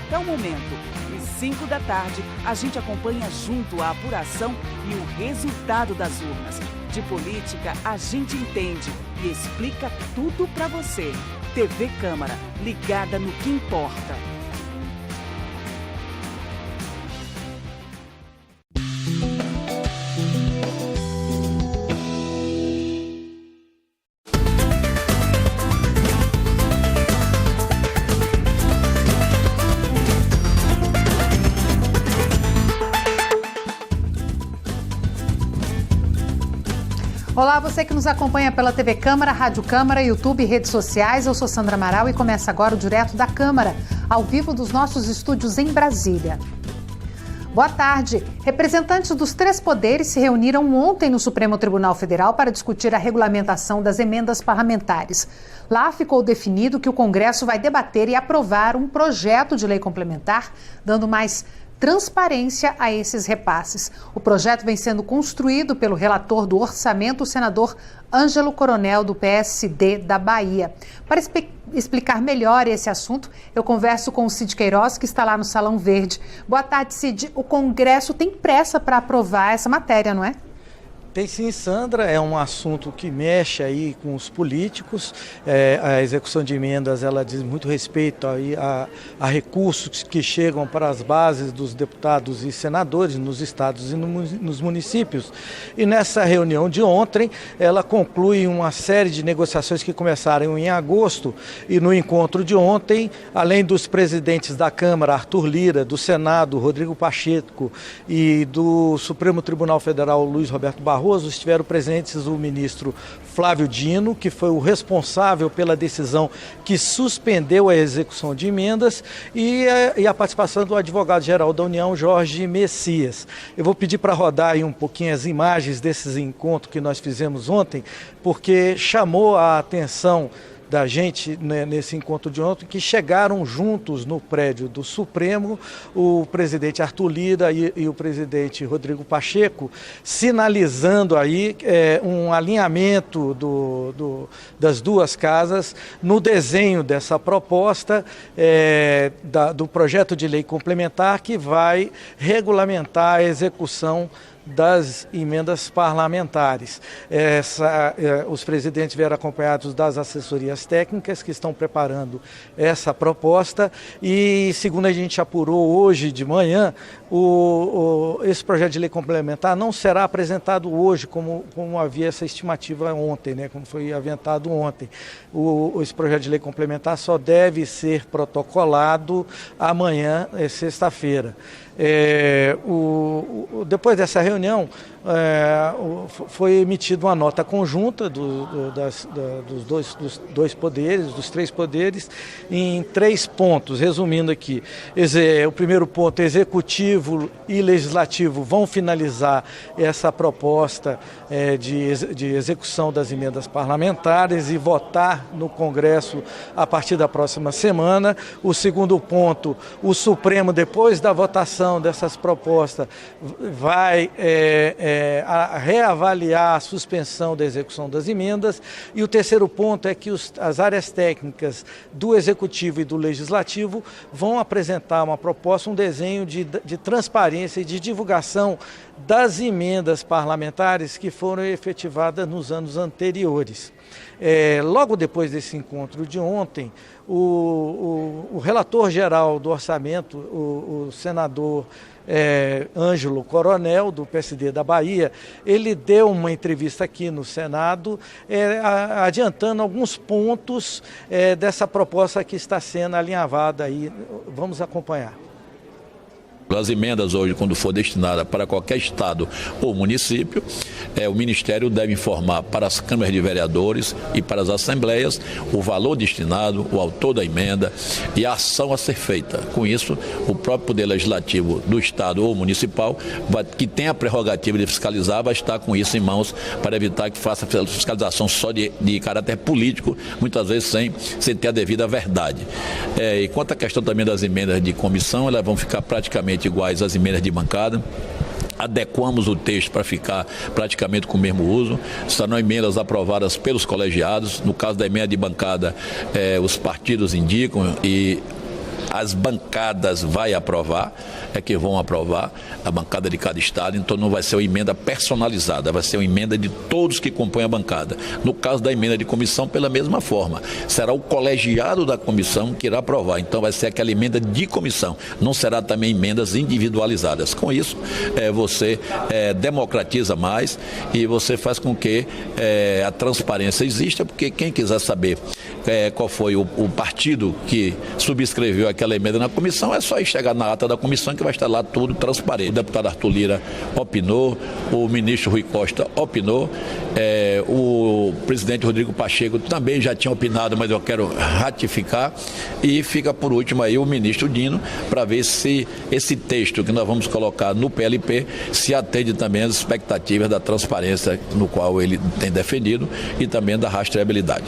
até o momento. E 5 da tarde, a gente acompanha junto a apuração e o resultado das urnas. De política, a gente entende e explica tudo para você. TV Câmara, ligada no que importa. Olá, você que nos acompanha pela TV Câmara, Rádio Câmara, YouTube e redes sociais. Eu sou Sandra Amaral e começa agora o Direto da Câmara, ao vivo dos nossos estúdios em Brasília. Boa tarde. Representantes dos 3 poderes se reuniram ontem no Supremo Tribunal Federal para discutir a regulamentação das emendas parlamentares. Lá ficou definido que o Congresso vai debater e aprovar um projeto de lei complementar, dando mais transparência a esses repasses. O projeto vem sendo construído pelo relator do orçamento, o senador Ângelo Coronel, do PSD da Bahia. Para explicar melhor esse assunto, eu converso com o Cid Queiroz, que está lá no Salão Verde. Boa tarde, Cid. O Congresso tem pressa para aprovar essa matéria, não é? Tem sim, Sandra, é um assunto que mexe aí com os políticos, a execução de emendas ela diz muito respeito aí a recursos que chegam para as bases dos deputados e senadores nos estados e nos municípios. E nessa reunião de ontem, ela conclui uma série de negociações que começaram em agosto e no encontro de ontem, além dos presidentes da Câmara, Arthur Lira, do Senado, Rodrigo Pacheco e do Supremo Tribunal Federal, Luiz Roberto Barroso, estiveram presentes o ministro Flávio Dino, que foi o responsável pela decisão que suspendeu a execução de emendas, e a participação do advogado-geral da União, Jorge Messias. Eu vou pedir para rodar aí um pouquinho as imagens desses encontros que nós fizemos ontem, porque chamou a atenção da gente, né, nesse encontro de ontem, que chegaram juntos no prédio do Supremo o presidente Arthur Lira e o presidente Rodrigo Pacheco, sinalizando aí um alinhamento das duas casas no desenho dessa proposta do projeto de lei complementar que vai regulamentar a execução das emendas parlamentares. Os presidentes vieram acompanhados das assessorias técnicas que estão preparando essa proposta e, segundo a gente apurou hoje de manhã, esse projeto de lei complementar não será apresentado hoje, como havia essa estimativa ontem, né, como foi aventado ontem. Esse projeto de lei complementar só deve ser protocolado amanhã, sexta-feira. Depois dessa reunião, foi emitida uma nota conjunta dos dois poderes, dos 3 poderes, em 3 pontos, resumindo aqui. O primeiro ponto, executivo e legislativo vão finalizar essa proposta de execução das emendas parlamentares e votar no Congresso a partir da próxima semana. O segundo ponto, o Supremo, depois da votação dessas propostas, vai reavaliar a suspensão da execução das emendas. E o terceiro ponto é que as áreas técnicas do Executivo e do Legislativo vão apresentar uma proposta, um desenho de transparência e de divulgação das emendas parlamentares que foram efetivadas nos anos anteriores. Logo depois desse encontro de ontem, o relator geral do orçamento, o senador Ângelo Coronel, do PSD da Bahia, ele deu uma entrevista aqui no Senado, adiantando alguns pontos dessa proposta que está sendo alinhavada aí. Vamos acompanhar. As emendas hoje, quando for destinada para qualquer estado ou município, o Ministério deve informar para as câmaras de vereadores e para as assembleias o valor destinado, o autor da emenda e a ação a ser feita. Com isso, o próprio Poder Legislativo do estado ou municipal, que tem a prerrogativa de fiscalizar, vai estar com isso em mãos para evitar que faça fiscalização só de caráter político, muitas vezes sem ter a devida verdade. E quanto à questão também das emendas de comissão, elas vão ficar praticamente iguais às emendas de bancada. Adequamos o texto para ficar praticamente com o mesmo uso. Serão emendas aprovadas pelos colegiados. No caso da emenda de bancada, os partidos indicam e as bancadas vai aprovar, é que vão aprovar, a bancada de cada estado, então não vai ser uma emenda personalizada, vai ser uma emenda de todos que compõem a bancada. No caso da emenda de comissão, pela mesma forma, será o colegiado da comissão que irá aprovar, então vai ser aquela emenda de comissão, não será também emendas individualizadas. Com isso, você democratiza mais e você faz com que a transparência exista, porque quem quiser saber qual foi o partido que subscreveu aquela emenda na comissão, é só chegar na ata da comissão que vai estar lá tudo transparente. O deputado Arthur Lira opinou, o ministro Rui Costa opinou, o presidente Rodrigo Pacheco também já tinha opinado, mas eu quero ratificar, e fica por último aí o ministro Dino, para ver se esse texto que nós vamos colocar no PLP se atende também às expectativas da transparência no qual ele tem defendido e também da rastreabilidade.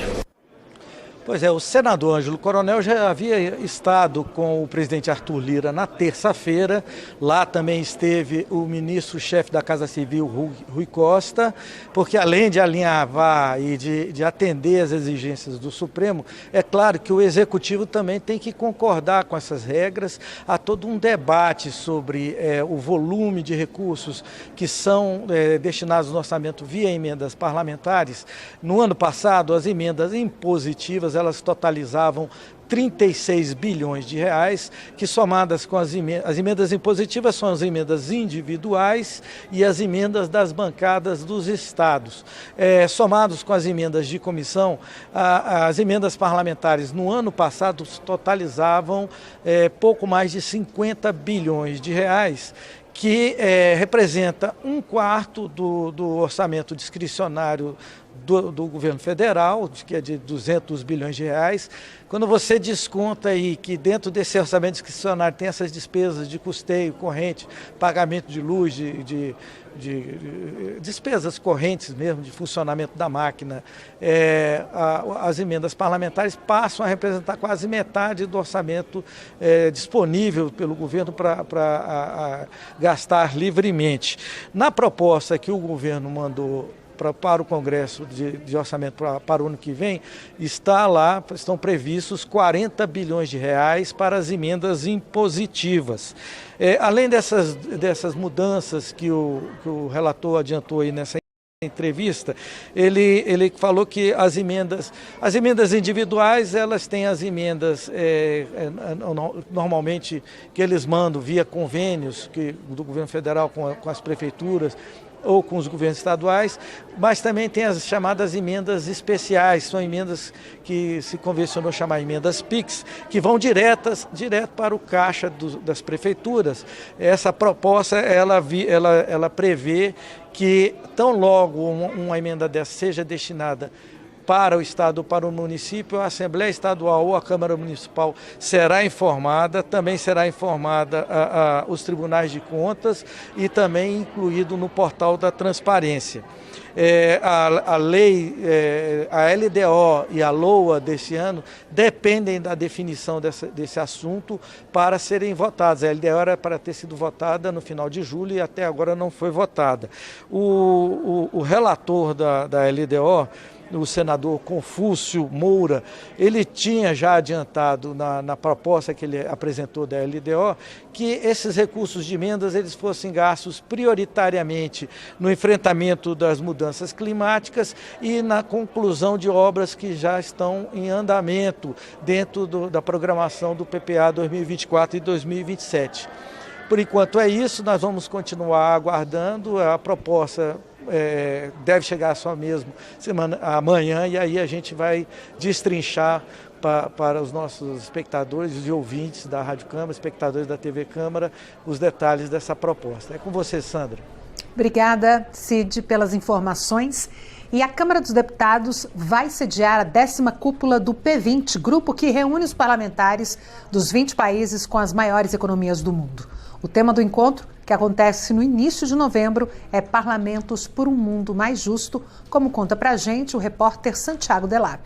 Pois é, o senador Ângelo Coronel já havia estado com o presidente Arthur Lira na terça-feira. Lá também esteve o ministro-chefe da Casa Civil, Rui Costa, porque além de alinhavar e de atender às exigências do Supremo, é claro que o Executivo também tem que concordar com essas regras. Há todo um debate sobre o volume de recursos que são destinados no orçamento via emendas parlamentares. No ano passado, as emendas impositivas, elas totalizavam 36 bilhões de reais, que somadas com as emendas impositivas são as emendas individuais e as emendas das bancadas dos estados. Somados com as emendas de comissão, as emendas parlamentares no ano passado totalizavam pouco mais de 50 bilhões de reais, que representa 1/4 do orçamento discricionário do governo federal, que é de 200 bilhões de reais. Quando você desconta aí que dentro desse orçamento discricionário tem essas despesas de custeio corrente, pagamento de luz, de despesas correntes mesmo, de funcionamento da máquina, as emendas parlamentares passam a representar quase metade do orçamento disponível pelo governo para gastar livremente. Na proposta que o governo mandou para o Congresso de Orçamento para o ano que vem, estão previstos 40 bilhões de reais para as emendas impositivas. Além dessas mudanças que o relator adiantou aí nessa entrevista, ele falou que as emendas individuais, elas têm as emendas normalmente que eles mandam via convênios do governo federal com as prefeituras ou com os governos estaduais, mas também tem as chamadas emendas especiais, são emendas que se convencionou chamar emendas PIX, que vão direto para o caixa das prefeituras. Essa proposta, ela prevê que tão logo uma emenda dessa seja destinada para o Estado ou para o município, a Assembleia Estadual ou a Câmara Municipal será informada, também será informada os tribunais de contas e também incluído no portal da transparência. A lei, a LDO e a LOA desse ano dependem da definição desse assunto para serem votadas. A LDO era para ter sido votada no final de julho e até agora não foi votada. O relator da LDO, o senador Confúcio Moura, ele tinha já adiantado na proposta que ele apresentou da LDO que esses recursos de emendas eles fossem gastos prioritariamente no enfrentamento das mudanças climáticas e na conclusão de obras que já estão em andamento dentro da programação do PPA 2024 e 2027. Por enquanto é isso, nós vamos continuar aguardando. A proposta deve chegar só mesmo amanhã e aí a gente vai destrinchar para os nossos espectadores e ouvintes da Rádio Câmara, espectadores da TV Câmara, os detalhes dessa proposta. É com você, Sandra. Obrigada, Cid, pelas informações. E a Câmara dos Deputados vai sediar a 10ª cúpula do P20, grupo que reúne os parlamentares dos 20 países com as maiores economias do mundo. O tema do encontro, que acontece no início de novembro, é Parlamentos por um Mundo Mais Justo, como conta pra gente o repórter Santiago Delap.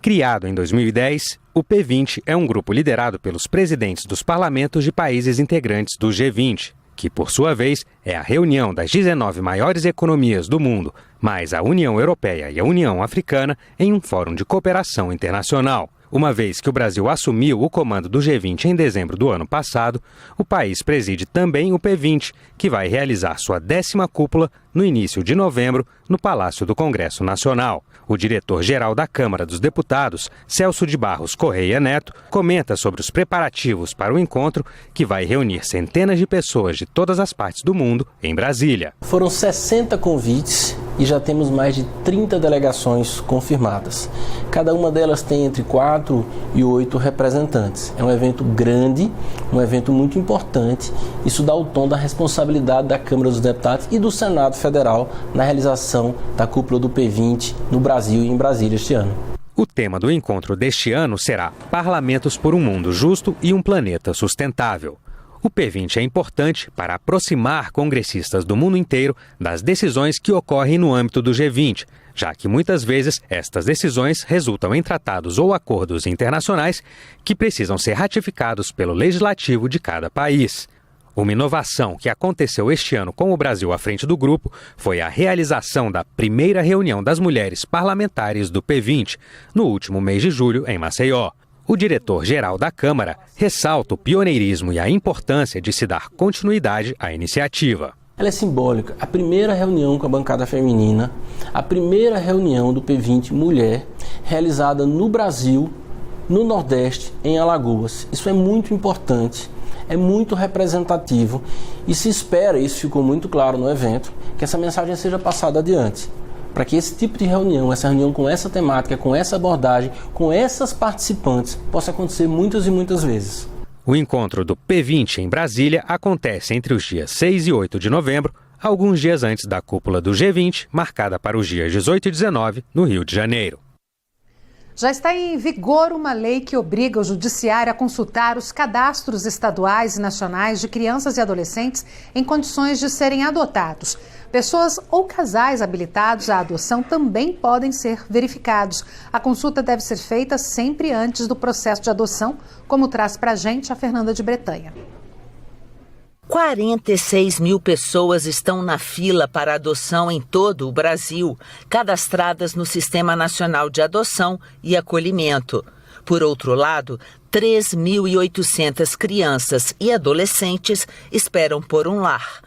Criado em 2010, o P20 é um grupo liderado pelos presidentes dos parlamentos de países integrantes do G20, que, por sua vez, é a reunião das 19 maiores economias do mundo, mais a União Europeia e a União Africana em um fórum de cooperação internacional. Uma vez que o Brasil assumiu o comando do G20 em dezembro do ano passado, o país preside também o P20, que vai realizar sua 10ª cúpula no início de novembro no Palácio do Congresso Nacional. O diretor-geral da Câmara dos Deputados, Celso de Barros Correia Neto, comenta sobre os preparativos para o encontro, que vai reunir centenas de pessoas de todas as partes do mundo em Brasília. Foram 60 convites e já temos mais de 30 delegações confirmadas. Cada uma delas tem entre 4 e 8 representantes. É um evento grande, um evento muito importante. Isso dá o tom da responsabilidade da Câmara dos Deputados e do Senado Federal na realização da cúpula do P20 no Brasil e em Brasília este ano. O tema do encontro deste ano será Parlamentos por um Mundo Justo e um Planeta Sustentável. O P20 é importante para aproximar congressistas do mundo inteiro das decisões que ocorrem no âmbito do G20, já que muitas vezes estas decisões resultam em tratados ou acordos internacionais que precisam ser ratificados pelo legislativo de cada país. Uma inovação que aconteceu este ano com o Brasil à frente do grupo foi a realização da primeira reunião das mulheres parlamentares do P20, no último mês de julho, em Maceió. O diretor-geral da Câmara ressalta o pioneirismo e a importância de se dar continuidade à iniciativa. Ela é simbólica. A primeira reunião com a bancada feminina, a primeira reunião do P20 Mulher, realizada no Brasil, no Nordeste, em Alagoas. Isso é muito importante, é muito representativo e se espera, isso ficou muito claro no evento, que essa mensagem seja passada adiante. Para que esse tipo de reunião, essa reunião com essa temática, com essa abordagem, com essas participantes, possa acontecer muitas e muitas vezes. O encontro do P20 em Brasília acontece entre os dias 6 e 8 de novembro, alguns dias antes da cúpula do G20, marcada para os dias 18 e 19, no Rio de Janeiro. Já está em vigor uma lei que obriga o judiciário a consultar os cadastros estaduais e nacionais de crianças e adolescentes em condições de serem adotados. Pessoas ou casais habilitados à adoção também podem ser verificados. A consulta deve ser feita sempre antes do processo de adoção, como traz para a gente a Fernanda de Bretanha. 46 mil pessoas estão na fila para adoção em todo o Brasil, cadastradas no Sistema Nacional de Adoção e Acolhimento. Por outro lado, 3.800 crianças e adolescentes esperam por um lar.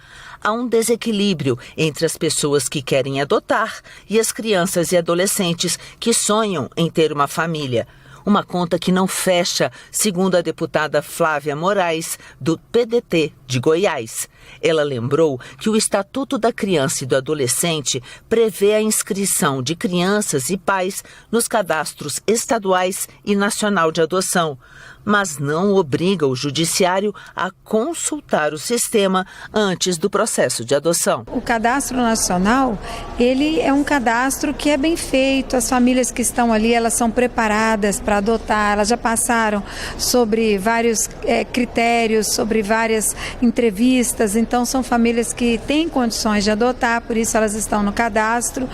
Há um desequilíbrio entre as pessoas que querem adotar e as crianças e adolescentes que sonham em ter uma família. Uma conta que não fecha, segundo a deputada Flávia Moraes, do PDT de Goiás. Ela lembrou que o Estatuto da Criança e do Adolescente prevê a inscrição de crianças e pais nos cadastros estaduais e nacional de adoção, mas não obriga o judiciário a consultar o sistema antes do processo de adoção. O cadastro nacional, ele é um cadastro que é bem feito, as famílias que estão ali, elas são preparadas para adotar, elas já passaram sobre vários critérios, sobre várias entrevistas, então são famílias que têm condições de adotar, por isso elas estão no cadastro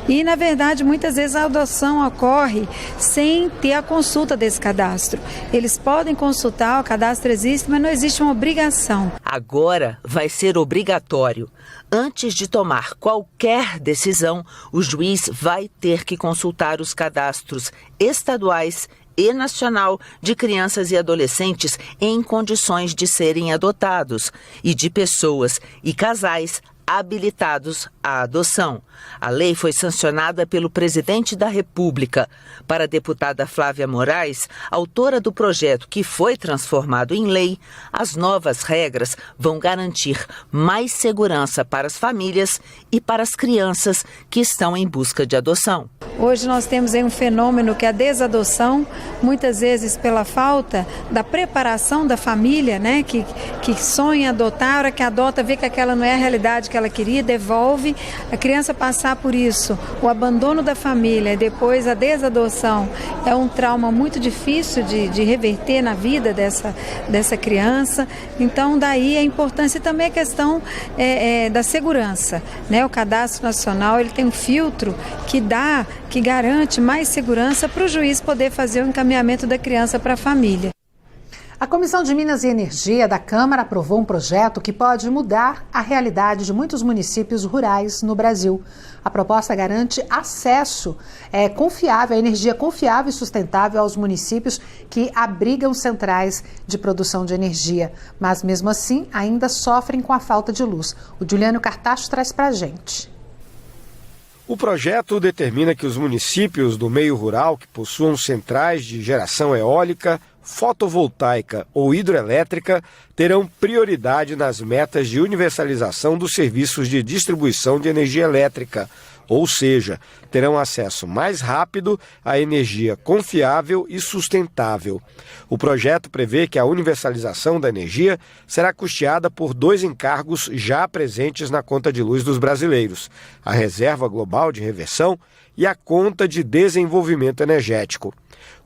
e, na verdade, muitas vezes a adoção ocorre sem ter a consulta desse cadastro. Eles podem consultar, o cadastro existe, mas não existe uma obrigação. Agora vai ser obrigatório. Antes de tomar qualquer decisão, o juiz vai ter que consultar os cadastros estaduais e nacional de crianças e adolescentes em condições de serem adotados e de pessoas e casais habilitados à adoção. A lei foi sancionada pelo presidente da República. Para a deputada Flávia Moraes, autora do projeto que foi transformado em lei, as novas regras vão garantir mais segurança para as famílias e para as crianças que estão em busca de adoção. Hoje nós temos aí um fenômeno que é a desadoção, muitas vezes pela falta da preparação da família, né, que sonha em adotar, a hora que adota vê que aquela não é a realidade que ela queria, devolve, a criança passar por isso, o abandono da família e depois a desadoção é um trauma muito difícil de reverter na vida dessa criança, então daí a importância também a questão da segurança, né? O Cadastro Nacional ele tem um filtro que garante mais segurança para o juiz poder fazer o encaminhamento da criança para a família. A Comissão de Minas e Energia da Câmara aprovou um projeto que pode mudar a realidade de muitos municípios rurais no Brasil. A proposta garante acesso confiável, a energia confiável e sustentável aos municípios que abrigam centrais de produção de energia, mas mesmo assim ainda sofrem com a falta de luz. O Juliano Cartacho traz pra gente. O projeto determina que os municípios do meio rural que possuam centrais de geração eólica, fotovoltaica ou hidroelétrica terão prioridade nas metas de universalização dos serviços de distribuição de energia elétrica, ou seja, terão acesso mais rápido à energia confiável e sustentável. O projeto prevê que a universalização da energia será custeada por 2 encargos já presentes na conta de luz dos brasileiros: a Reserva Global de Reversão e a Conta de Desenvolvimento Energético.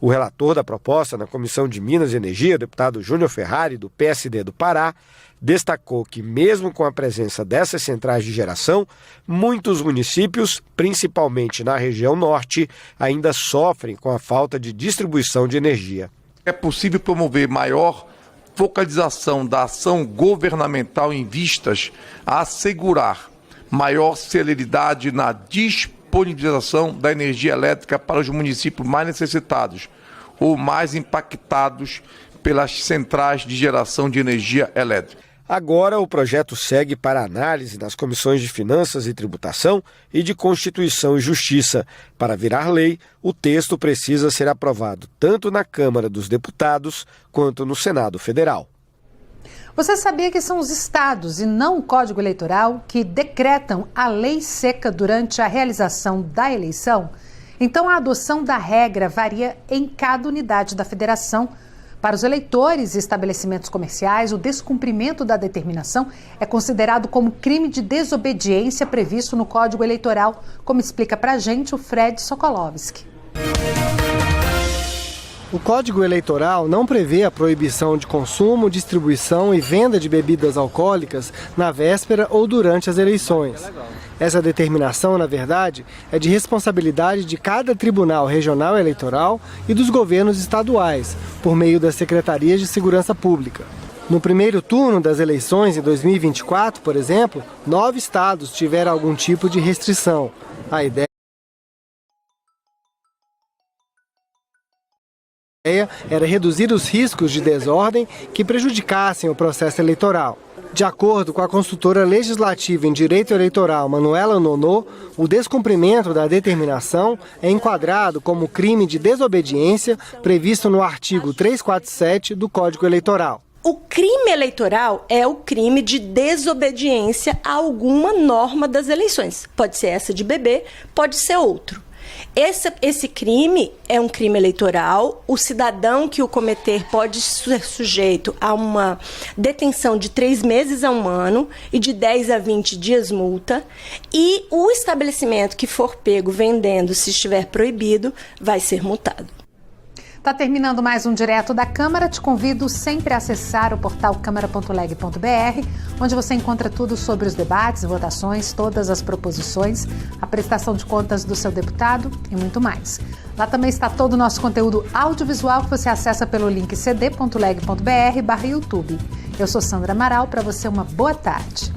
O relator da proposta na Comissão de Minas e Energia, deputado Júnior Ferrari, do PSD do Pará, destacou que, mesmo com a presença dessas centrais de geração, muitos municípios, principalmente na região norte, ainda sofrem com a falta de distribuição de energia. É possível promover maior focalização da ação governamental em vistas a assegurar maior celeridade na disponibilização da energia elétrica para os municípios mais necessitados ou mais impactados pelas centrais de geração de energia elétrica. Agora, o projeto segue para análise nas comissões de Finanças e Tributação e de Constituição e Justiça. Para virar lei, o texto precisa ser aprovado tanto na Câmara dos Deputados quanto no Senado Federal. Você sabia que são os estados e não o Código Eleitoral que decretam a lei seca durante a realização da eleição? Então, a adoção da regra varia em cada unidade da federação. Para os eleitores e estabelecimentos comerciais, o descumprimento da determinação é considerado como crime de desobediência previsto no Código Eleitoral, como explica pra gente o Fred Sokolovski. O Código Eleitoral não prevê a proibição de consumo, distribuição e venda de bebidas alcoólicas na véspera ou durante as eleições. Essa determinação, na verdade, é de responsabilidade de cada Tribunal Regional Eleitoral e dos governos estaduais, por meio das Secretarias de Segurança Pública. No primeiro turno das eleições em 2024, por exemplo, 9 estados tiveram algum tipo de restrição. A ideia era reduzir os riscos de desordem que prejudicassem o processo eleitoral. De acordo com a consultora legislativa em direito eleitoral Manuela Nonô, o descumprimento da determinação é enquadrado como crime de desobediência previsto no artigo 347 do Código Eleitoral. O crime eleitoral é o crime de desobediência a alguma norma das eleições. Pode ser essa de beber, pode ser outro. Esse crime é um crime eleitoral. O cidadão que o cometer pode ser sujeito a uma detenção de 3 meses a 1 ano e de 10 a 20 dias multa. E o estabelecimento que for pego vendendo, se estiver proibido, vai ser multado. Está terminando mais um Direto da Câmara. Te convido sempre a acessar o portal câmara.leg.br, onde você encontra tudo sobre os debates, votações, todas as proposições, a prestação de contas do seu deputado e muito mais. Lá também está todo o nosso conteúdo audiovisual que você acessa pelo link cd.leg.br/YouTube. Eu sou Sandra Amaral, para você uma boa tarde.